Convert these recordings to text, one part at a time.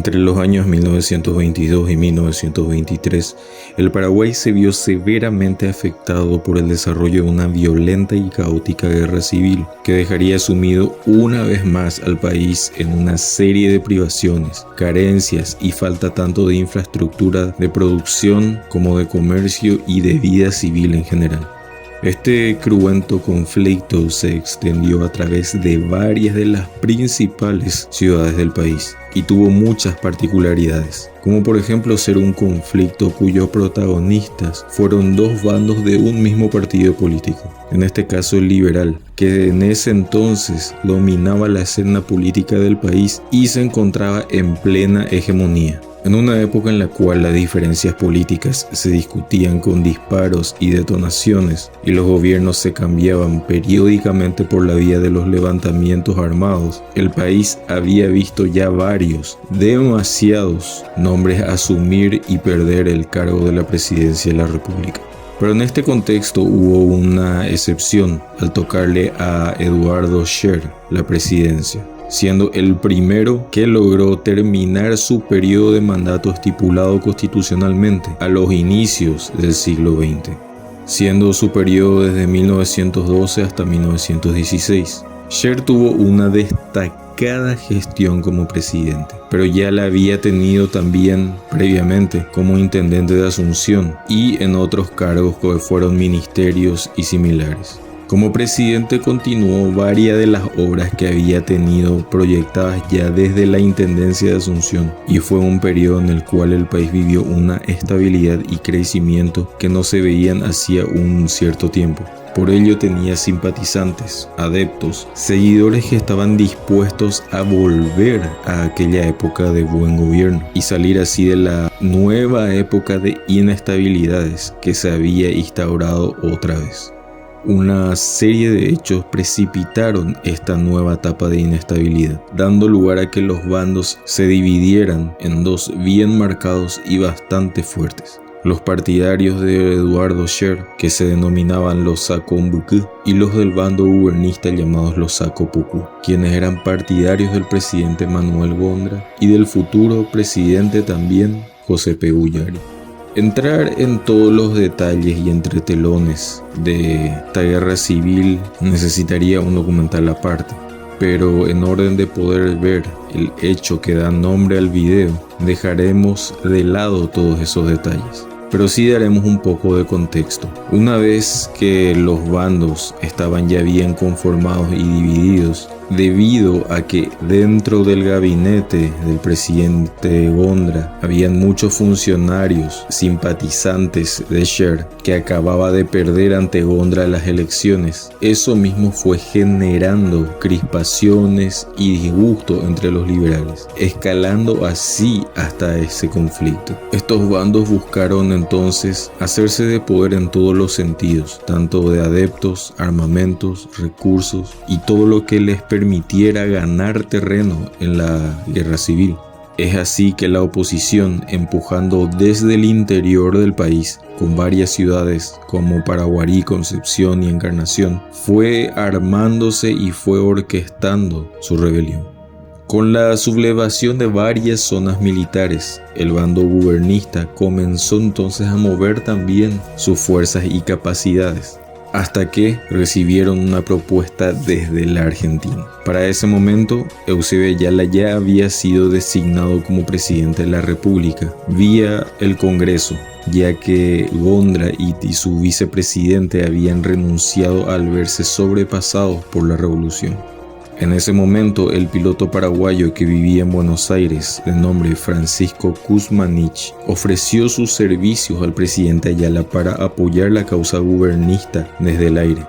Entre los años 1922 y 1923, el Paraguay se vio severamente afectado por el desarrollo de una violenta y caótica guerra civil que dejaría sumido una vez más al país en una serie de privaciones, carencias y falta tanto de infraestructura de producción como de comercio y de vida civil en general. Este cruento conflicto se extendió a través de varias de las principales ciudades del país y tuvo muchas particularidades, como por ejemplo ser un conflicto cuyos protagonistas fueron dos bandos de un mismo partido político, en este caso el liberal, que en ese entonces dominaba la escena política del país y se encontraba en plena hegemonía. En una época en la cual las diferencias políticas se discutían con disparos y detonaciones y los gobiernos se cambiaban periódicamente por la vía de los levantamientos armados, el país había visto ya demasiados nombres asumir y perder el cargo de la presidencia de la República. Pero en este contexto hubo una excepción al tocarle a Eduardo Scher la presidencia, siendo el primero que logró terminar su periodo de mandato estipulado constitucionalmente a los inicios del siglo XX, siendo su periodo desde 1912 hasta 1916. Scher tuvo una destacada gestión como presidente, pero ya la había tenido también previamente como intendente de Asunción y en otros cargos que fueron ministerios y similares. Como presidente continuó varias de las obras que había tenido proyectadas ya desde la Intendencia de Asunción y fue un periodo en el cual el país vivió una estabilidad y crecimiento que no se veían hacía un cierto tiempo. Por ello tenía simpatizantes, adeptos, seguidores que estaban dispuestos a volver a aquella época de buen gobierno y salir así de la nueva época de inestabilidades que se había instaurado otra vez. Una serie de hechos precipitaron esta nueva etapa de inestabilidad, dando lugar a que los bandos se dividieran en dos bien marcados y bastante fuertes. Los partidarios de Eduardo Scher, que se denominaban los Saco-Mbuku, y los del bando gubernista llamados los Saco-Puku, quienes eran partidarios del presidente Manuel Gondra y del futuro presidente también, José P. Guyari. Entrar en todos los detalles y entretelones de esta guerra civil necesitaría un documental aparte, pero en orden de poder ver el hecho que da nombre al video, dejaremos de lado todos esos detalles. Pero sí daremos un poco de contexto. Una vez que los bandos estaban ya bien conformados y divididos, debido a que dentro del gabinete del presidente Gondra habían muchos funcionarios simpatizantes de Scher que acababa de perder ante Gondra las elecciones. Eso mismo fue generando crispaciones y disgusto entre los liberales, escalando así hasta ese conflicto. Estos bandos buscaron entonces hacerse de poder en todos los sentidos, tanto de adeptos, armamentos, recursos y todo lo que les permitiera ganar terreno en la guerra civil. Es así que la oposición, empujando desde el interior del país, con varias ciudades como Paraguarí, Concepción y Encarnación, fue armándose y fue orquestando su rebelión. Con la sublevación de varias zonas militares, el bando gubernista comenzó entonces a mover también sus fuerzas y capacidades, hasta que recibieron una propuesta desde la Argentina. Para ese momento, Eusebio Ayala ya había sido designado como presidente de la República vía el Congreso, ya que Gondra y su vicepresidente habían renunciado al verse sobrepasados por la revolución. En ese momento, el piloto paraguayo que vivía en Buenos Aires, de nombre Francisco Kuzmanich, ofreció sus servicios al presidente Ayala para apoyar la causa gubernista desde el aire.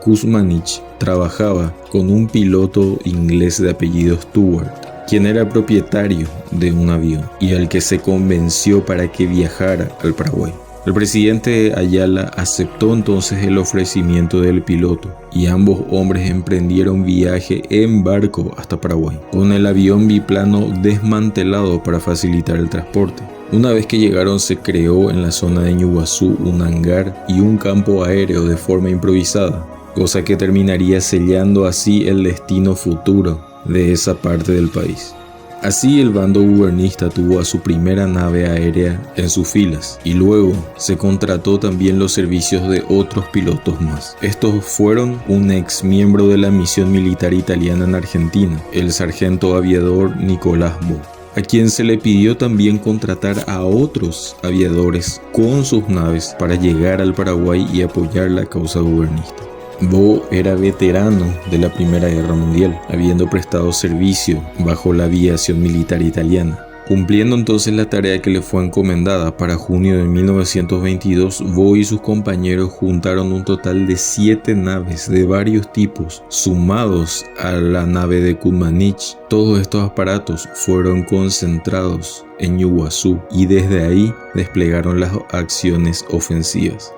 Kuzmanich trabajaba con un piloto inglés de apellido Stewart, quien era propietario de un avión y al que se convenció para que viajara al Paraguay. El presidente Ayala aceptó entonces el ofrecimiento del piloto y ambos hombres emprendieron viaje en barco hasta Paraguay, con el avión biplano desmantelado para facilitar el transporte. Una vez que llegaron, se creó en la zona de Ñuguazú un hangar y un campo aéreo de forma improvisada, cosa que terminaría sellando así el destino futuro de esa parte del país. Así el bando gubernista tuvo a su primera nave aérea en sus filas y luego se contrató también los servicios de otros pilotos más. Estos fueron un ex miembro de la misión militar italiana en Argentina, el sargento aviador Nicolás Bo, a quien se le pidió también contratar a otros aviadores con sus naves para llegar al Paraguay y apoyar la causa gubernista. Bo era veterano de la Primera Guerra Mundial, habiendo prestado servicio bajo la aviación militar italiana. Cumpliendo entonces la tarea que le fue encomendada, para junio de 1922, Bo y sus compañeros juntaron un total de 7 naves de varios tipos, sumados a la nave de Kuzmanich. Todos estos aparatos fueron concentrados en Iguazú y desde ahí desplegaron las acciones ofensivas.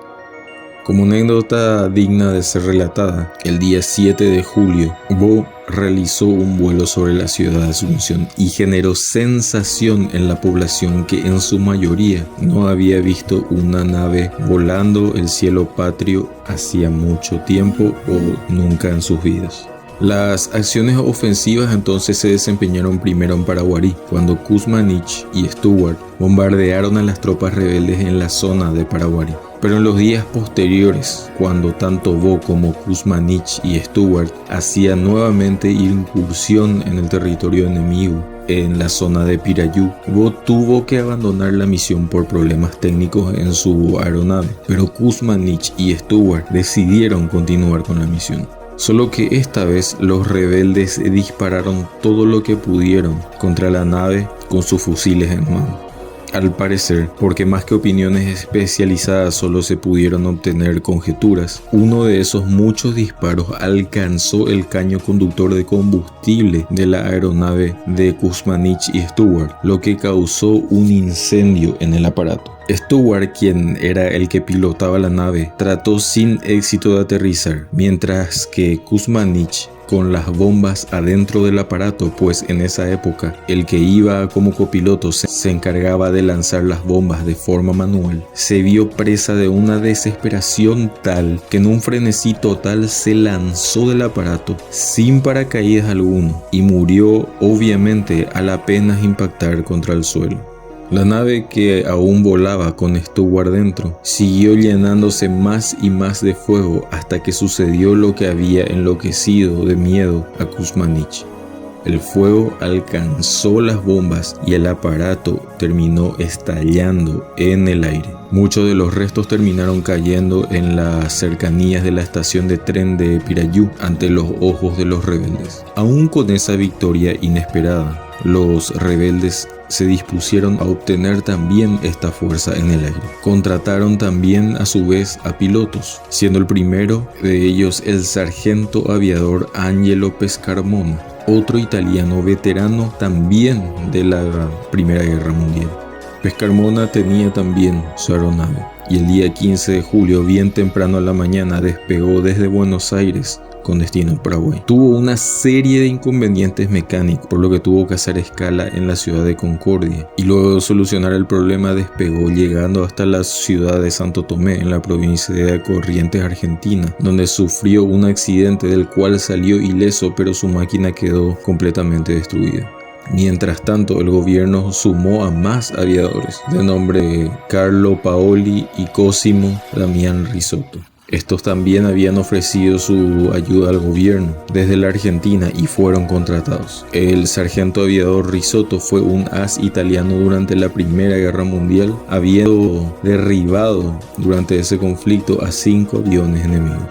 Como anécdota digna de ser relatada, el día 7 de julio, Bo realizó un vuelo sobre la ciudad de Asunción y generó sensación en la población que en su mayoría no había visto una nave volando el cielo patrio hacía mucho tiempo o nunca en sus vidas. Las acciones ofensivas entonces se desempeñaron primero en Paraguarí, cuando Kuzmanich y Stewart bombardearon a las tropas rebeldes en la zona de Paraguarí. Pero en los días posteriores, cuando tanto Bo como Kuzmanich y Stewart hacían nuevamente incursión en el territorio enemigo, en la zona de Pirayú, Bo tuvo que abandonar la misión por problemas técnicos en su aeronave, pero Kuzmanich y Stewart decidieron continuar con la misión. Solo que esta vez los rebeldes dispararon todo lo que pudieron contra la nave con sus fusiles en mano. Al parecer, porque más que opiniones especializadas solo se pudieron obtener conjeturas, uno de esos muchos disparos alcanzó el caño conductor de combustible de la aeronave de Kuzmanich y Stewart, lo que causó un incendio en el aparato. Stewart, quien era el que pilotaba la nave, trató sin éxito de aterrizar, mientras que Kuzmanich, con las bombas adentro del aparato, pues en esa época el que iba como copiloto se encargaba de lanzar las bombas de forma manual, se vio presa de una desesperación tal que en un frenesí total se lanzó del aparato sin paracaídas alguno y murió obviamente al apenas impactar contra el suelo. La nave, que aún volaba con Stewart dentro, siguió llenándose más y más de fuego hasta que sucedió lo que había enloquecido de miedo a Kuzmanich. El fuego alcanzó las bombas y el aparato terminó estallando en el aire. Muchos de los restos terminaron cayendo en las cercanías de la estación de tren de Pirayú ante los ojos de los rebeldes. Aún con esa victoria inesperada, los rebeldes se dispusieron a obtener también esta fuerza en el aire. Contrataron también a su vez a pilotos, siendo el primero de ellos el sargento aviador Angelo Pescarmona, otro italiano veterano también de la Primera Guerra Mundial. Pescarmona tenía también su aeronave y el día 15 de julio, bien temprano a la mañana, despegó desde Buenos Aires con destino a Paraguay. Tuvo una serie de inconvenientes mecánicos, por lo que tuvo que hacer escala en la ciudad de Concordia y luego de solucionar el problema despegó, llegando hasta la ciudad de Santo Tomé en la provincia de Corrientes, Argentina, donde sufrió un accidente del cual salió ileso, pero su máquina quedó completamente destruida. Mientras tanto, el gobierno sumó a más aviadores de nombre Carlo Paoli y Cosimo Damián Risotto. Estos también habían ofrecido su ayuda al gobierno desde la Argentina y fueron contratados. El sargento aviador Risotto fue un as italiano durante la Primera Guerra Mundial, habiendo derribado durante ese conflicto a 5 aviones enemigos.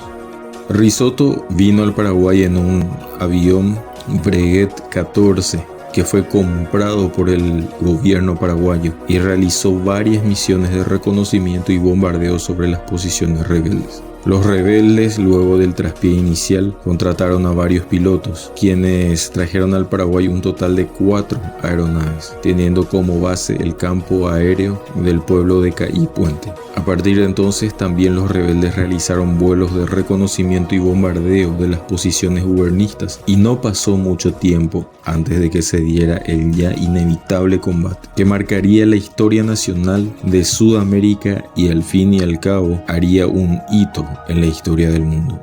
Risotto vino al Paraguay en un avión Breguet 14 que fue comprado por el gobierno paraguayo y realizó varias misiones de reconocimiento y bombardeo sobre las posiciones rebeldes. Los rebeldes, luego del traspié inicial, contrataron a varios pilotos, quienes trajeron al Paraguay un total de 4 aeronaves, teniendo como base el campo aéreo del pueblo de Caí Puente. A partir de entonces, también los rebeldes realizaron vuelos de reconocimiento y bombardeo de las posiciones gubernistas, y no pasó mucho tiempo antes de que se diera el ya inevitable combate, que marcaría la historia nacional de Sudamérica y al fin y al cabo haría un hito en la historia del mundo.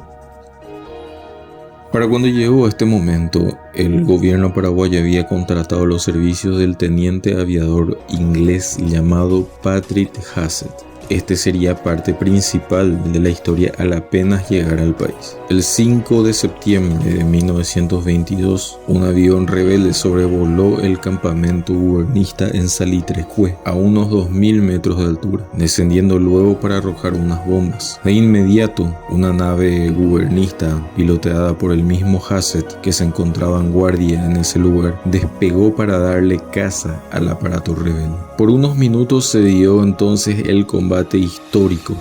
Para cuando llegó a este momento, el gobierno paraguayo había contratado los servicios del teniente aviador inglés llamado Patrick Hassett. Este sería parte principal de la historia al apenas llegar al país. El 5 de septiembre de 1922, un avión rebelde sobrevoló el campamento gubernista en Salitrecue, a unos 2000 metros de altura, descendiendo luego para arrojar unas bombas. De inmediato, una nave gubernista, piloteada por el mismo Hassett, que se encontraba en guardia en ese lugar, despegó para darle caza al aparato rebelde. Por unos minutos se dio entonces el combate histórico,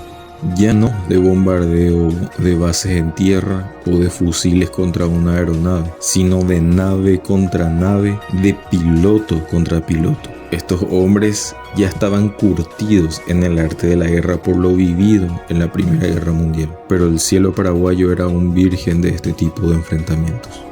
ya no de bombardeo de bases en tierra o de fusiles contra una aeronave, sino de nave contra nave, de piloto contra piloto. Estos hombres ya estaban curtidos en el arte de la guerra por lo vivido en la Primera Guerra Mundial, pero el cielo paraguayo era un virgen de este tipo de enfrentamientos.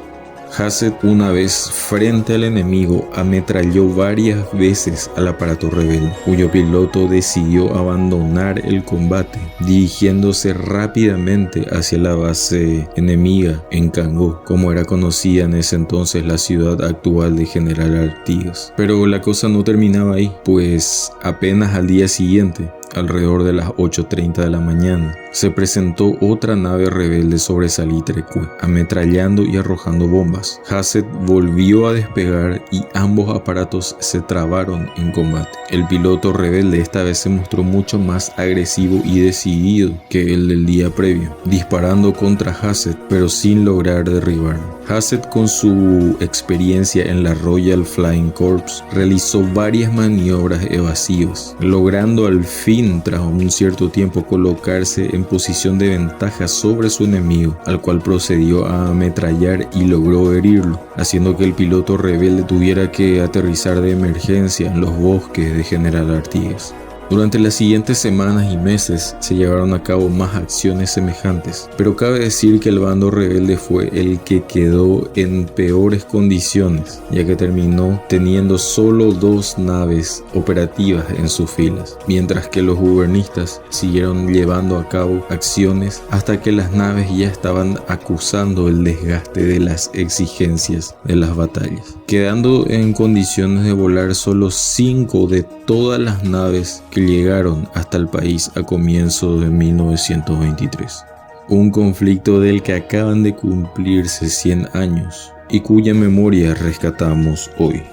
Hassett, una vez frente al enemigo, ametralló varias veces al aparato rebelde, cuyo piloto decidió abandonar el combate, dirigiéndose rápidamente hacia la base enemiga en Cangó, como era conocida en ese entonces la ciudad actual de General Artigas. Pero la cosa no terminaba ahí, pues apenas al día siguiente, alrededor de las 8:30 de la mañana, se presentó otra nave rebelde sobre Salitrecue, ametrallando y arrojando bombas. Hassett volvió a despegar y ambos aparatos se trabaron en combate. El piloto rebelde esta vez se mostró mucho más agresivo y decidido que el del día previo, disparando contra Hassett, pero sin lograr derribarlo. Hassett, con su experiencia en la Royal Flying Corps, realizó varias maniobras evasivas, logrando al fin, tras un cierto tiempo, colocarse en posición de ventaja sobre su enemigo, al cual procedió a ametrallar y logró herirlo, haciendo que el piloto rebelde tuviera que aterrizar de emergencia en los bosques de General Artigas. Durante las siguientes semanas y meses se llevaron a cabo más acciones semejantes, pero cabe decir que el bando rebelde fue el que quedó en peores condiciones, ya que terminó teniendo solo 2 naves operativas en sus filas, mientras que los gubernistas siguieron llevando a cabo acciones hasta que las naves ya estaban acusando el desgaste de las exigencias de las batallas, quedando en condiciones de volar solo 5 de todas las naves que llegaron hasta el país a comienzos de 1923. Un conflicto del que acaban de cumplirse 100 años y cuya memoria rescatamos hoy.